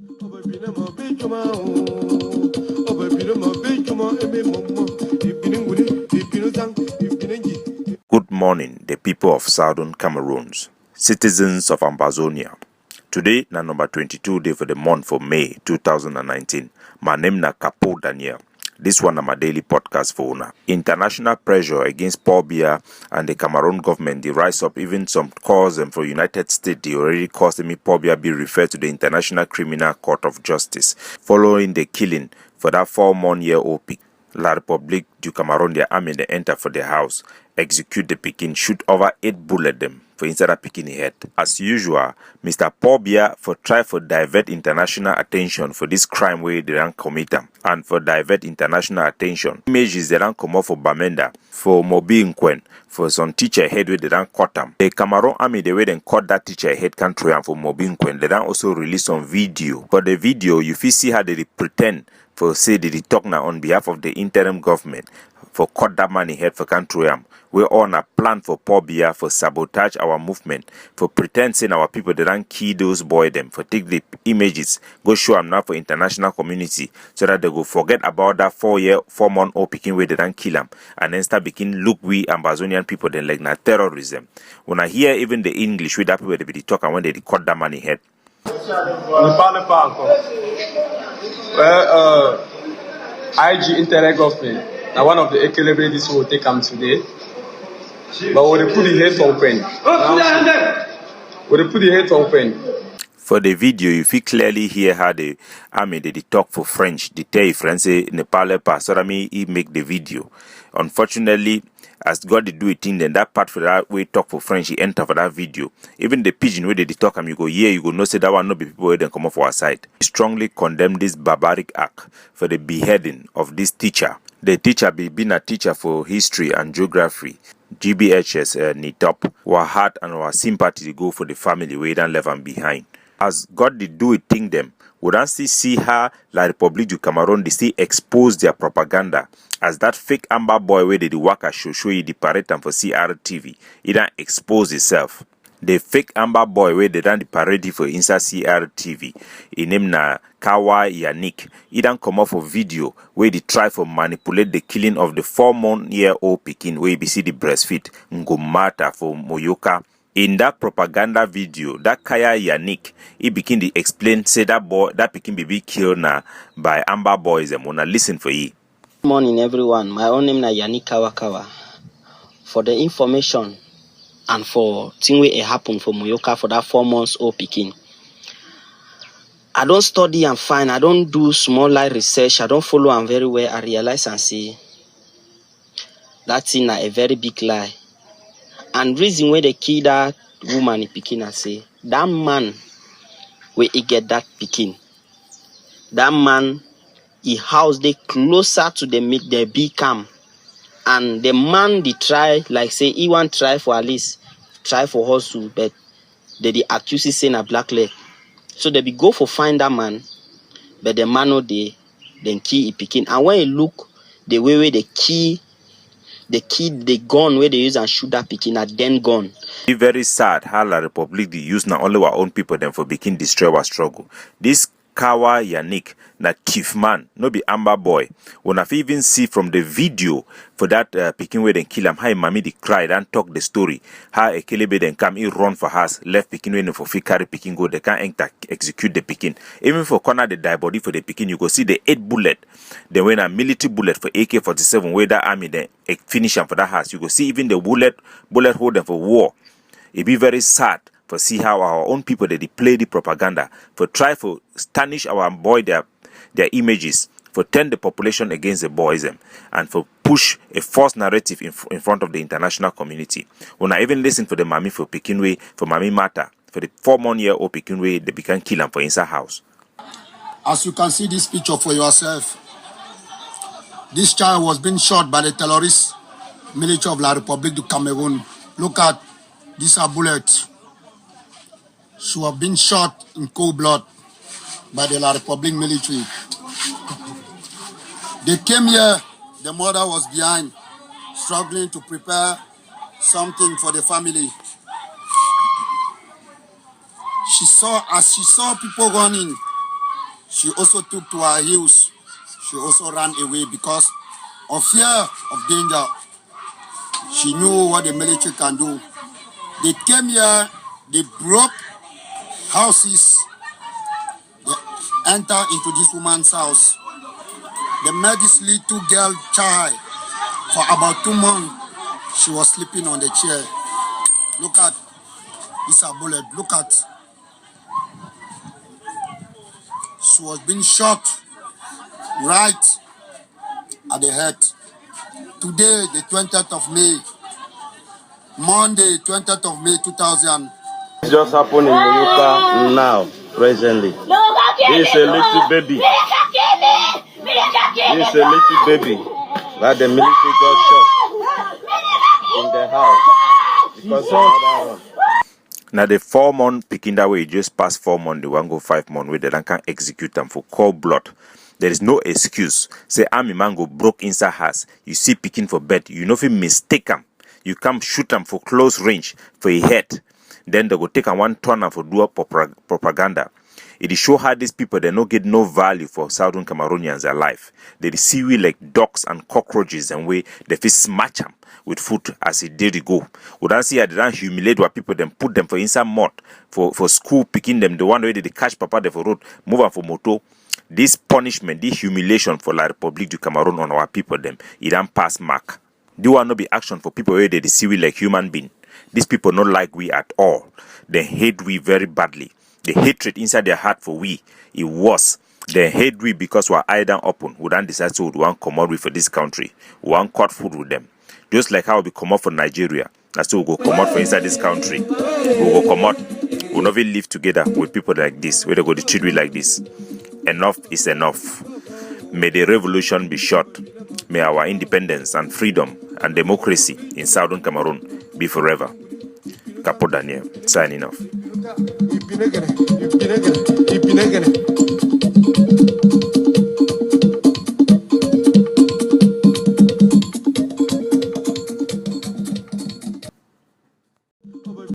Good morning, the people of Southern Cameroons, citizens of Ambazonia. Today, na number 22 day for the month for May 2019. My name na Kapo Daniel. This one na my daily podcast for una. International pressure against Paul Biya and the Cameroon government, they rise up. Even some calls them for United States, they already caused me Paul Biya be referred to the International Criminal Court of Justice following the killing for that 4-month-old pig. La République du Cameroon, their army, they enter for the house, execute the Pekin, shoot over 8 bullets them for inside a Pekin head. As usual, Mr. Paul Biya for try for divert international attention for this crime where they don't commit them, and for divert international attention. Images they don't come off for Bamenda, for Mobi Nkwen, for some teacher head where they don't cut them. The Cameroon army, the way they cut that teacher head country and for Mobi Nkwen, they don't also release some video. For the video, you feel see how they pretend for say they talk now on behalf of the interim government for cut that money head for country. We're on a plan for Paul Biya for sabotage our movement, for pretend saying our people they don't kill those boy them, for take the images, go show them now for international community so that they go forget about that 4-month-old Pekin where they don't kill them and then start begin look we Ambazonian people then like na terrorism. When I hear even the English with that people they be talking when they cut that money head. Ne parle pas encore. IG Internet government. Now one of the equilibrists will take them today. But we put the head open. We put the head open. For the video, you feel clearly hear how the army they talk for French. They tell French ne parle pas. So that mean he make the video. Unfortunately, as God did do it in then that part for that way talk for French, he enter for that video. Even the pidgin where they talk you go, yeah, you go no say that one no be people where they come off our side. We strongly condemn this barbaric act for the beheading of this teacher. The teacher been a teacher for history and geography. GBHS NITOP. Our heart and our sympathy go for the family where they left them behind. As God did do it in them, we don't still see how La République du Cameroon they still expose their propaganda. As that fake Amber boy where they the waka show you the parade and for CRTV, it don't expose itself. The fake Amber boy where they done the parade for inside CRTV, in name na Kawa Yannick, it don't come off a video where they try for manipulate the killing of the 4-month-old Pekin where you see the breastfeed Ngomata for Moyoka. In that propaganda video, that Kaya Yannick, he begin to explain, say that boy, that Pekin baby killed na by Amber boys and wanna listen for you. Good morning everyone, my own name is Yannick Kawakawa. For the information and for thing wey happen for Moyoka for that 4-month-old Pekin, I don't study and find, I don't do small light research, I don't follow am very well. I realize and see that thing na a very big lie. And reason why they kill that woman in Pekin, I say that man where he get that Pekin, that man he house they closer to the big camp, and the man they try like say he want try for at least try for hustle, but they accuse he saying a black leg. So they be go for find that man, but the man no they then kill he Pekin. And when you look the way they kill the gun where they use and shoot that Pekin at then gone. It's very sad how La République they use not only our own people then for begin destroy our struggle. This Kawa Yannick, na thief man, no be Amber boy. When I even see from the video for that Pekin where they kill him, how mommy they cried and talk the story, how a Kelebe then come, he run for us, left Pekin when for free carry Pekin go, they can't execute the Pekin. Even for corner the die body for the Pekin, you go see the 8 bullet. Then when a military bullet for AK-47, where that army then finish him for that house, you go see even the bullet hold them for war. It be very sad for see how our own people they play the propaganda for try for tarnish our boy their images, for turn the population against the boys and for push a false narrative in front of the international community. When I even listen for the mommy for Pekinway, for Mommy Mata, for the 4-month-old Pekinway, they began kill him for inside house. As you can see this picture for yourself, this child was being shot by the terrorist military of La République du Cameroon. Look at these are bullets. She was being shot in cold blood by the La République military. They came here, the mother was behind, struggling to prepare something for the family. As she saw people running, She also took to her heels. She also ran away because of fear of danger. She knew what the military can do. They came here, they broke houses, they entered into this woman's house. They met this little girl child for about 2 months. She was sleeping on the chair. Look at this bullet. Look at. She was being shot right at the head. Today, the 20th of May, Monday, 20th of May, 2000. It just happened in Moyoka now, presently. This is a little baby. This is a little baby that the military just shot in the house because of another one. Now the 4-month picking that way just past 4 months, the one go 5 months where they don't can execute them for cold blood. There is no excuse. Say army man go broke inside house. You see picking for bed. You know if you mistake them, you come shoot them for close range for a head. Then they go take a one turn and for do up propaganda. It show how these people they no get no value for Southern Cameroonians alive. They see we like dogs and cockroaches and way they fit smash them with food as it did go. We don't see how they don't humiliate what people then put them for inside mud for school picking them. The one way they catch papa they for road move them for moto. This punishment, this humiliation for La République du Cameroon on our people them, it don't pass mark. Do want not be action for people where they see we like human being. These people not like we at all. They hate we very badly. The hatred inside their heart for we, it was. They hate we because we're either open. We don't decide to we want come out with for this country. We want cut food with them. Just like how we come out for Nigeria. That's why we go come out for inside this country. We go come out. We'll never live together with people like this. Where they go to treat we like this. Enough is enough. May the revolution be short. May our independence and freedom and democracy in Southern Cameroon be forever. Capo Daniel, signing off.